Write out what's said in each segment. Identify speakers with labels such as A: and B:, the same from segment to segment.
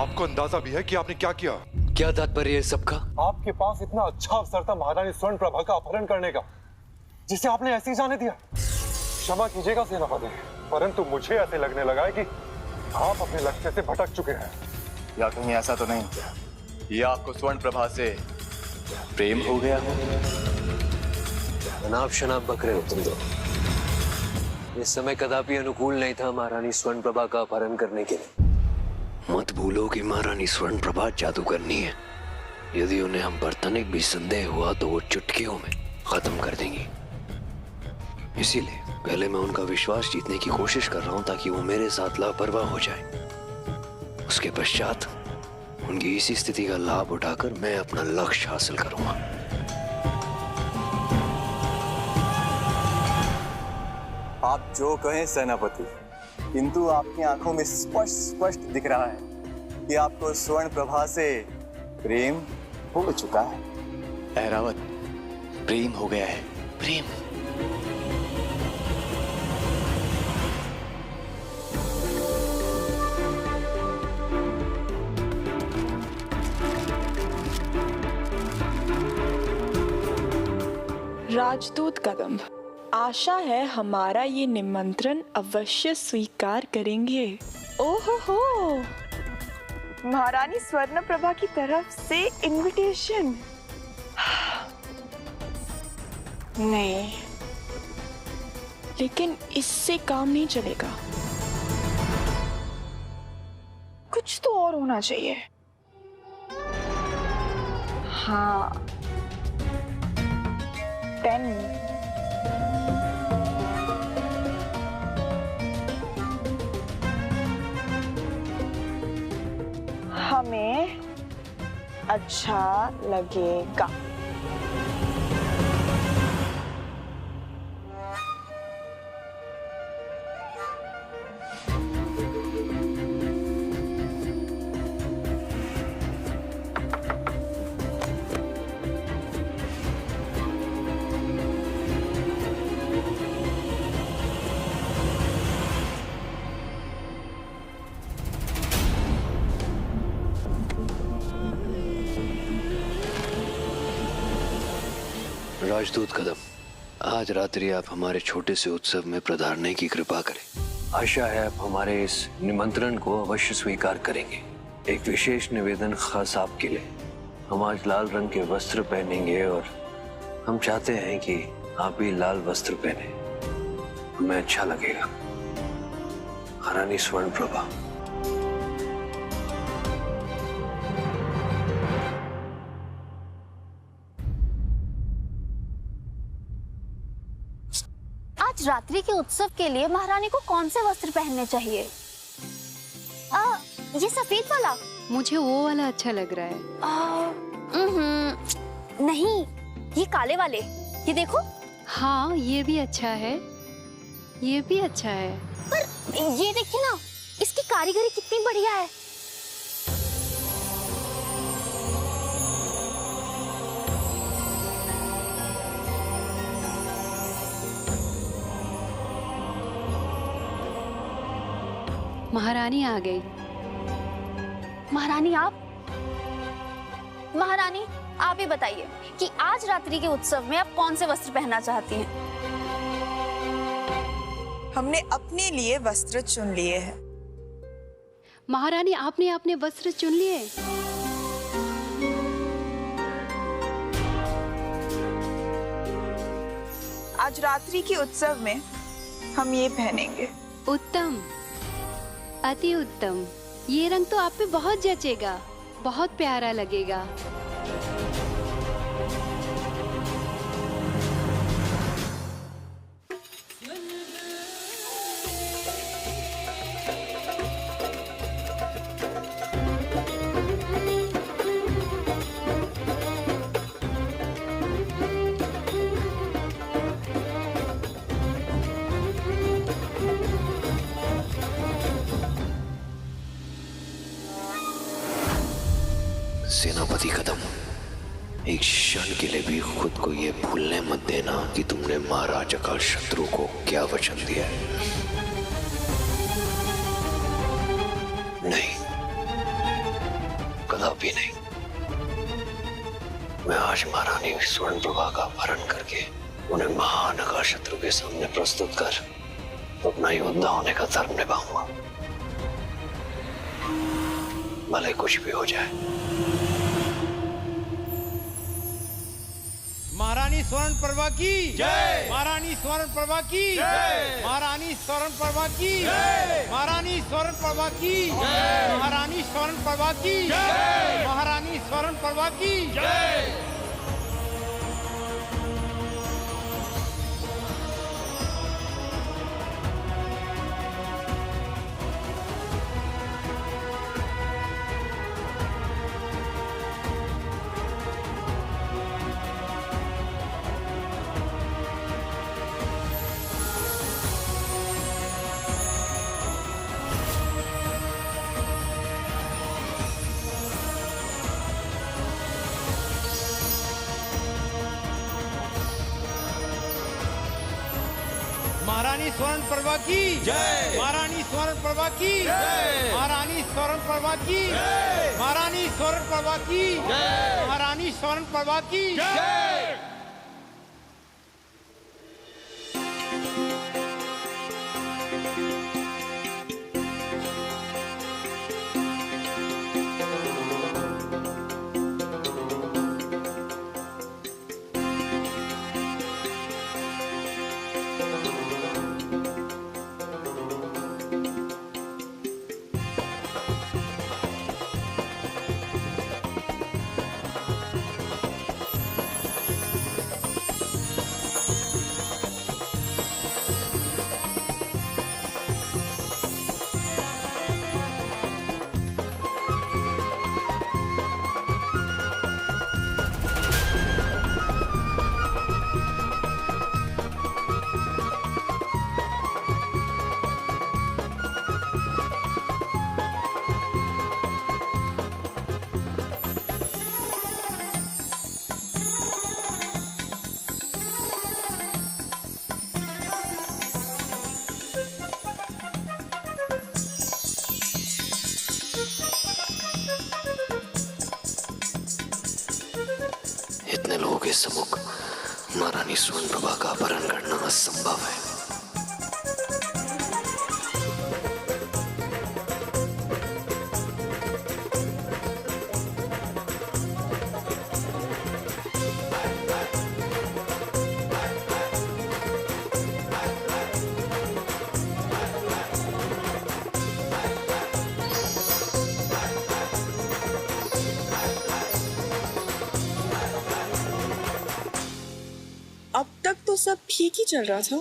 A: आपको अंदाजा भी है कि आपने क्या किया?
B: क्या तात्पर्य है सबका?
C: आपके पास इतना अच्छा अवसर था महारानी स्वर्ण प्रभा का अपहरण करने का, जिसे आपने ऐसे ही जाने दिया। क्षमा कीजिएगा सेनापति, परंतु मुझे ऐसे लगने लगा है कि आप अपने लक्ष्य से भटक चुके हैं।
D: या कहीं ऐसा तो नहीं ये आपको स्वर्ण प्रभा से प्रेम हो गया हो?
B: अनाप शनाप बक रहे हो तुम दो। इस समय कदापि अनुकूल नहीं था महारानी स्वर्ण प्रभा का अपहरण करने के लिए। मत भूलो कि महारानी स्वर्ण प्रभा जादू करनी है। यदि उन्हें हम पर तनिक भी संदेह हुआ तो वो चुटकियों में खत्म कर देंगी। इसीलिए पहले मैं उनका विश्वास जीतने की कोशिश कर रहा हूं ताकि वो मेरे साथ लापरवाह हो जाए। उसके पश्चात उनकी इसी स्थिति का लाभ उठाकर मैं अपना लक्ष्य हासिल करूंगा।
D: आप जो कहें सेनापति, किंतु आपकी आंखों में स्पष्ट दिख रहा है कि आपको स्वर्ण प्रभा से प्रेम हो चुका है। ऐरावत, प्रेम हो गया है, प्रेम।
E: राजदूत कदम, आशा है हमारा ये निमंत्रण अवश्य स्वीकार करेंगे। ओहो हो, महारानी स्वर्ण प्रभा की तरफ से इनविटेशन। नहीं, लेकिन इससे काम नहीं चलेगा। कुछ तो और होना चाहिए। हाँ, पेन। हमें अच्छा लगेगा।
B: राजदूत कदम, आज रात्रि आप हमारे छोटे से उत्सव में पधारने की कृपा करें। आशा है आप हमारे इस निमंत्रण को अवश्य स्वीकार करेंगे। एक विशेष निवेदन खास आपके लिए। हम आज लाल रंग के वस्त्र पहनेंगे और हम चाहते हैं कि आप भी लाल वस्त्र पहने। हमें अच्छा लगेगा। महारानी स्वर्ण प्रभा।
F: आज रात्रि के उत्सव के लिए महारानी को कौन से वस्त्र पहनने चाहिए? ये सफेद वाला?
G: मुझे वो वाला अच्छा लग रहा है।
F: नहीं, ये काले वाले। ये देखो।
G: हाँ, ये भी अच्छा है, ये भी अच्छा है।
F: पर ये देखिए ना, इसकी कारीगरी कितनी बढ़िया है।
G: महारानी आ गई।
F: महारानी आप? महारानी आप ही बताइए कि आज रात्रि के उत्सव में आप कौन से वस्त्र पहनना चाहती हैं?
E: हमने अपने लिए वस्त्र चुन लिए हैं।
G: महारानी आपने अपने वस्त्र चुन लिए?
E: आज रात्रि के उत्सव में हम ये पहनेंगे।
G: उत्तम, अति उत्तम। ये रंग तो आप पे बहुत जचेगा, बहुत प्यारा लगेगा।
B: सेनापति कदम, एक क्षण के लिए भी खुद को ये भूलने मत देना कि तुमने महाराजा का शत्रु को क्या वचन दिया है। नहीं, कदापि नहीं। मैं आज महारानी स्वर्ण प्रभा का अपहरण करके उन्हें महान अघातशत्रु के सामने प्रस्तुत कर अपना योद्धा होने का धर्म निभाऊंगा, भले कुछ भी हो जाए।
H: महारानी स्वर्ण प्रभा की जय। महारानी स्वर्ण प्रभा की जय। महारानी स्वर्ण प्रभा की जय। महारानी स्वर्ण प्रभा की जय। महारानी स्वर्ण प्रभा की जय। महारानी स्वर्ण प्रभा की जय। महारानी स्वर्ण प्रभा की जय। महारानी स्वर्ण प्रभा की जय। महारानी स्वर्ण प्रभा की जय। महारानी स्वर्ण प्रभा की जय। महारानी स्वर्ण प्रभा की जय।
B: इतने लोगों के सम्मुख महारानी स्वर्ण प्रभा का अपहरण करना असंभव है।
E: अब तक तो सब ठीक ही चल रहा था।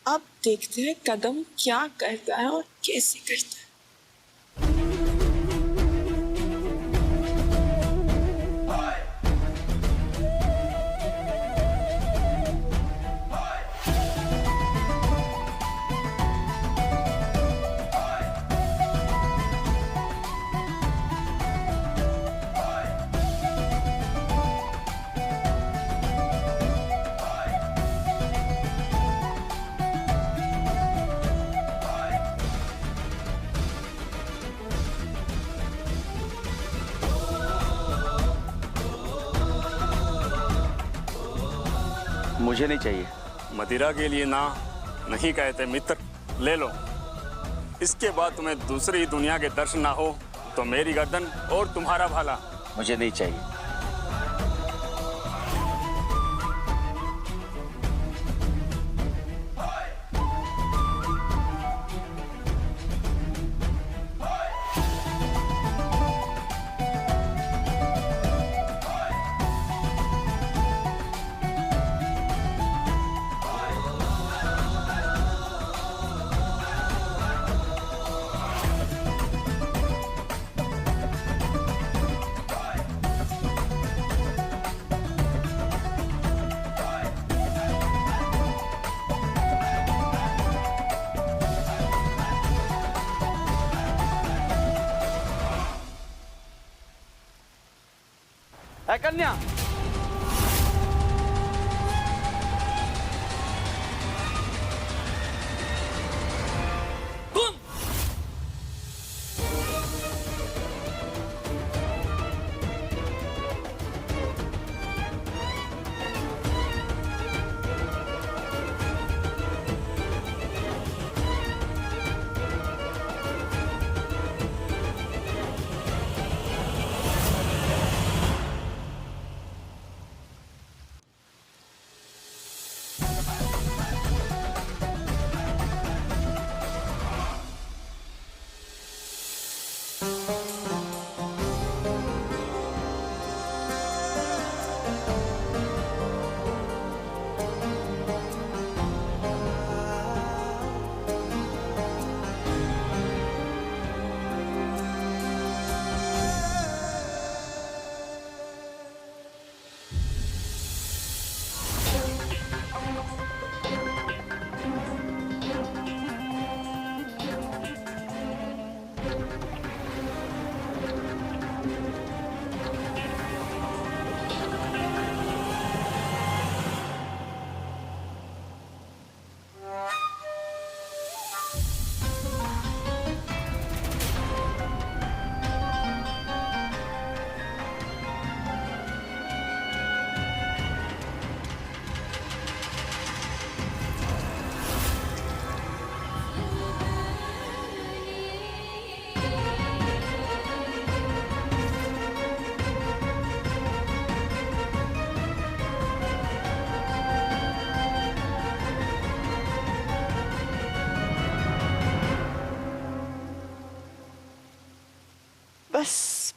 E: अब देखते हैं कदम क्या करता है और कैसे करता है।
I: मुझे नहीं चाहिए।
J: मदिरा के लिए ना नहीं कहते मित्र, ले लो। इसके बाद तुम्हें दूसरी दुनिया के दर्शन ना हो तो मेरी गर्दन और तुम्हारा भाला।
I: मुझे नहीं चाहिए। है कन्या,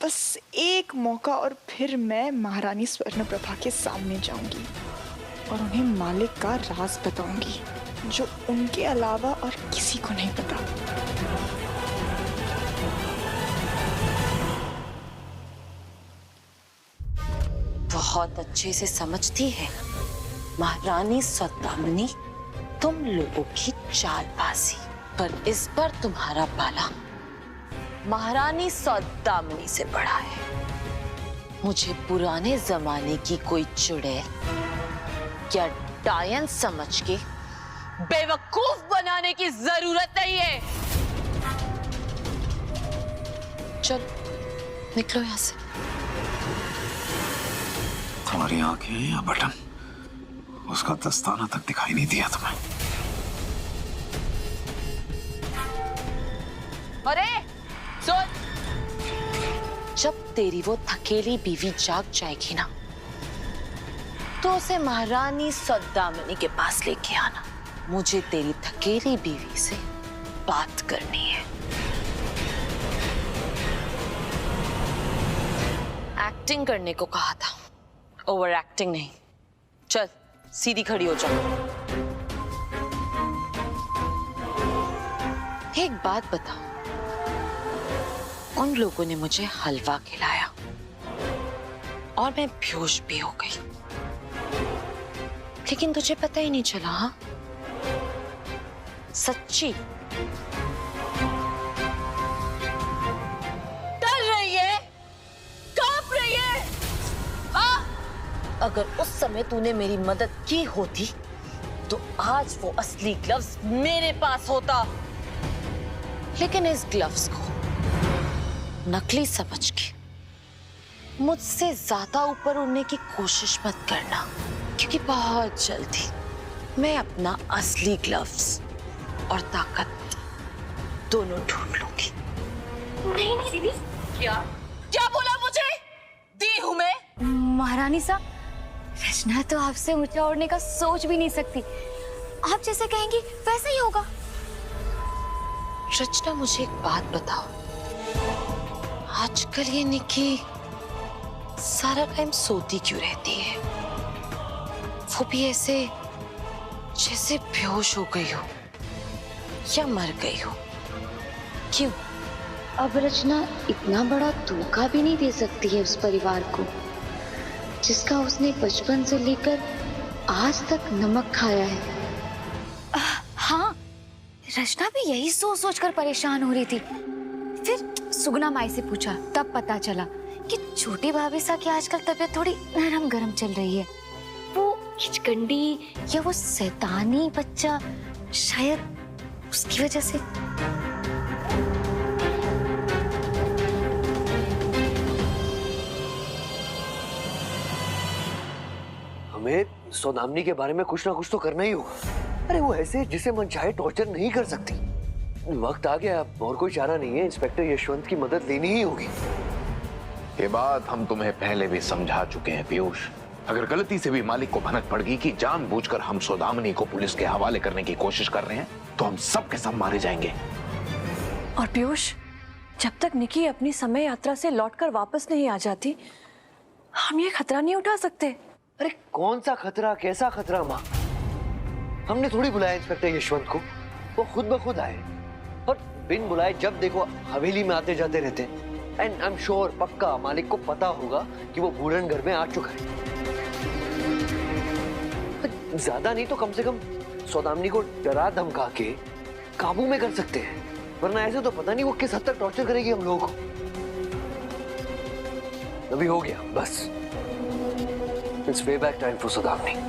E: बस एक मौका और फिर मैं महारानी स्वर्णप्रभा के सामने जाऊंगी और उन्हें मालिक का राज बताऊंगी, जो उनके अलावा और किसी को नहीं पता।
K: बहुत अच्छे से समझती है महारानी सौदामिनी तुम लोगों की चालबाजी, पर इस पर तुम्हारा पाला महारानी सौदामिनी से बड़ा है। मुझे पुराने जमाने की कोई चुड़ैल या डायन समझ के बेवकूफ बनाने की जरूरत नहीं है। चल निकलो यहाँ से।
L: तुम्हारी आंखें या बटन, उसका दस्ताना तक दिखाई नहीं दिया तुम्हें।
K: अरे सुन, जब तेरी वो थकेली बीवी जाग जाएगी ना, तो उसे महारानी सौदामिनी के पास लेके आना। मुझे तेरी थकेली बीवी से बात करनी है। एक्टिंग करने को कहा था, ओवर एक्टिंग नहीं। चल सीधी खड़ी हो जा। एक बात बताओ, उन लोगों ने मुझे हलवा खिलाया और मैं बेहोश भी हो गई, लेकिन तुझे पता ही नहीं चला। हाँ सच्ची डर रही है, कांप रही है। हाँ अगर उस समय तूने मेरी मदद की होती तो आज वो असली ग्लव्स मेरे पास होता, लेकिन इस ग्लव्स को नकली समझ के मुझसे ज्यादा ऊपर उड़ने की कोशिश मत करना, क्योंकि बहुत जल्दी मैं अपना असली ग्लव्स और ताकत दोनों ढूंढ लूंगी।
F: नहीं नहीं दीदी।
K: क्या क्या बोला मुझे? दी हूं मैं।
F: महारानी साहब, रचना तो आपसे ऊंचा उड़ने का सोच भी नहीं सकती। आप जैसे कहेंगी वैसा ही होगा।
K: रचना मुझे एक बात बताओ, आजकल ये निक्की सारा टाइम सोती क्यों रहती है? वो भी ऐसे जैसे बेहोश हो गई हो या मर गई हो। क्यों?
G: अब रचना इतना बड़ा धोखा भी नहीं दे सकती है उस परिवार को, जिसका उसने बचपन से लेकर आज तक नमक खाया है।
F: हाँ, रचना भी यही सोच सोच कर परेशान हो रही थी। फिर सुगना माई से पूछा, तब पता चला कि छोटी भाभी सा की आजकल तबीयत थोड़ी नरम गरम चल रही है। वो हिचकंडी या वो शैतानी बच्चा, शायद उसकी वजह से।
B: हमें सौदामिनी के बारे में कुछ ना कुछ तो करना ही होगा। अरे वो ऐसे जिसे मन चाहे टॉर्चर नहीं कर सकती। वक्त आ गया, और कोई चारा नहीं है। इंस्पेक्टर यशवंत की मदद लेनी ही होगी।
L: ये बात हम तुम्हें पहले भी समझा चुके हैं पीयूष। अगर गलती से भी मालिक को भनक पड़ गई कि जानबूझकर हम सौदामिनी को पुलिस के हवाले करने की कोशिश कर रहे हैं, तो हम सब के सब मारे जाएंगे।
E: और पीयूष,
K: जब तक निकी अपनी समय यात्रा से लौटकर वापस नहीं आ जाती, हम ये खतरा नहीं उठा सकते।
B: अरे कौन सा खतरा, कैसा खतरा माँ? हमने थोड़ी बुलाया इंस्पेक्टर यशवंत को, वो खुद ब खुद आए और बिन बुलाए जब देखो हवेली में आते जाते रहते। एंड आई एम श्योर, पक्का मालिक को पता होगा कि वो बूढ़न घर में आ चुका है। ज्यादा नहीं तो कम से कम सौदामिनी को डरा धमका के काबू में कर सकते हैं, वरना ऐसे तो पता नहीं वो किस हद तक टॉर्चर करेगी हम लोगों को। अभी हो गया बस, it's way back time for Saudamini.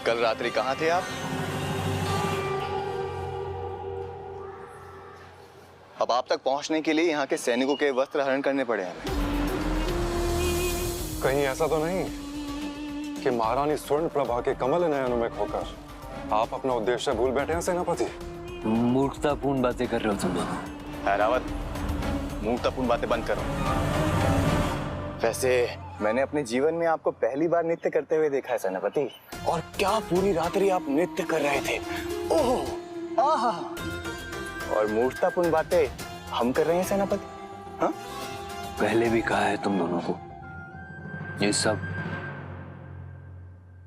D: कल रात्रि कहाँ थे आप? अब आप तक पहुंचने के लिए यहाँ के सैनिकों के वस्त्र हरण करने पड़े हमें।
C: कहीं ऐसा तो नहीं कि महारानी स्वर्ण प्रभा के कमल नयनों में खोकर आप अपना उद्देश्य भूल बैठे हैं सेनापति?
B: मूर्खतापूर्ण बातें कर रहे हो तुम दोनों।
D: रावत, मूर्खतापूर्ण बातें बंद करो। वैसे मैंने अपने जीवन में आपको पहली बार नृत्य करते हुए देखा है सेनापति। और क्या पूरी रात्रि आप नृत्य कर रहे थे। ओह, आहा। और मूर्खतापूर्ण बातें हम कर रहे हैं सेनापति। हाँ?
B: पहले भी कहा है तुम दोनों को, ये सब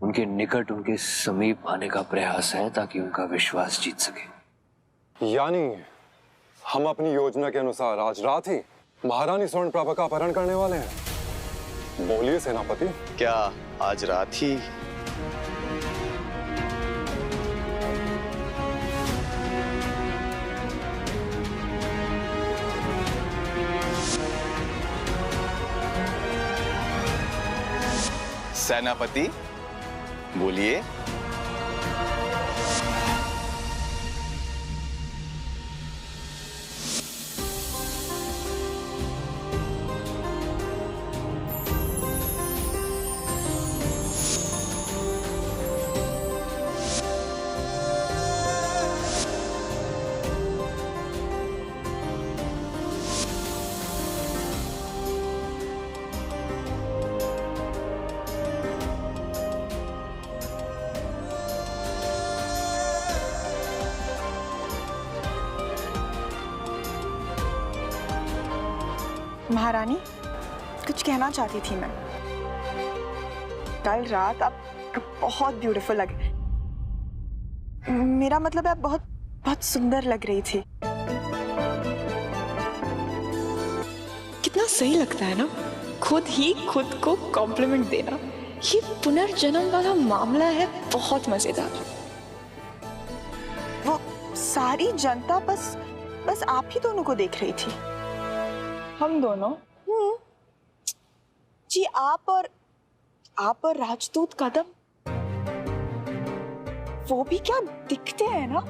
B: उनके निकट, उनके समीप आने का प्रयास है ताकि उनका विश्वास जीत सके।
C: यानी हम अपनी योजना के अनुसार आज रात ही महारानी स्वर्ण प्रभा का अपहरण करने वाले हैं। बोलिए सेनापति।
D: क्या आज रात ही? सेनापति बोलिए।
E: महारानी, कुछ कहना चाहती थी मैं। कल रात आप बहुत ब्यूटीफुल लगे। मेरा मतलब आप बहुत बहुत सुंदर लग रही थी। कितना सही लगता है ना, खुद ही खुद को कॉम्प्लीमेंट देना। ये पुनर्जन्म वाला मामला है, बहुत मजेदार। वो सारी जनता बस आप ही दोनों को देख रही थी। हम दोनों? जी, आप और राजदूत कदम, वो भी क्या दिखते हैं ना,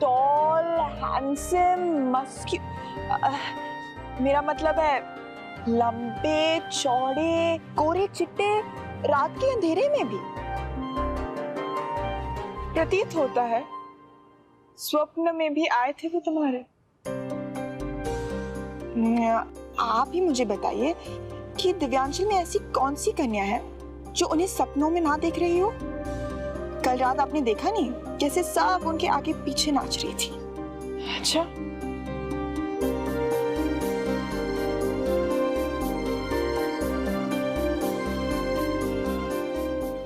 E: टॉल, हैंडसम, मेरा मतलब है लंबे चौड़े, कोरे चिट्टे, रात के अंधेरे में भी प्रतीत होता है स्वप्न में भी आए थे वो तुम्हारे। आप ही मुझे बताइए कि दिव्यांशल में ऐसी कौन सी कन्या है जो उन्हें सपनों में ना देख रही हो? कल रात आपने देखा नहीं कैसे सब उनके आगे पीछे नाच रही थी? अच्छा,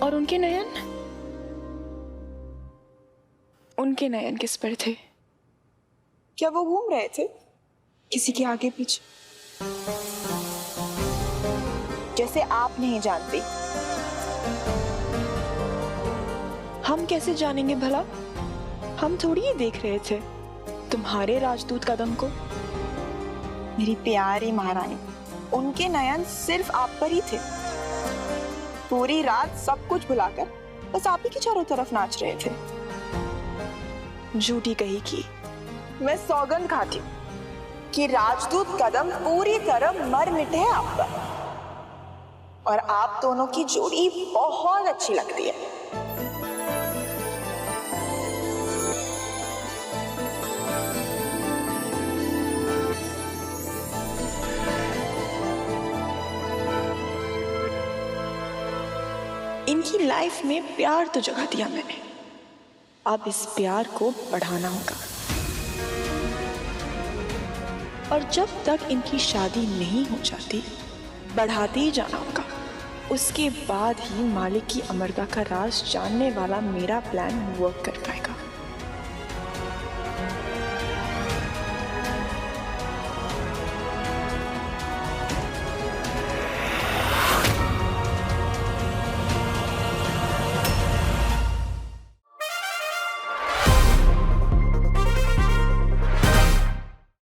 E: और उनके नयन किस पर थे? क्या वो घूम रहे थे किसी के आगे पीछे, जैसे आप नहीं जानते? हम कैसे जानेंगे भला? हम थोड़ी ही देख रहे थे तुम्हारे राजदूत कदम को। मेरी प्यारी महारानी, उनके नयन सिर्फ आप पर ही थे। पूरी रात सब कुछ भुलाकर बस आप ही के चारों तरफ नाच रहे थे। झूठी कही की मैं सौगंध खाती कि राजदूत कदम पूरी तरह मर मिटे हैं आप पर, और आप दोनों की जोड़ी बहुत अच्छी लगती है। इनकी लाइफ में प्यार तो जगा दिया मैंने, अब इस प्यार को बढ़ाना होगा। और जब तक इनकी शादी नहीं हो जाती बढ़ाते ही जाना होगा। उसके बाद ही मालिक की अमरता का राज जानने वाला मेरा प्लान वर्क कर पाएगा।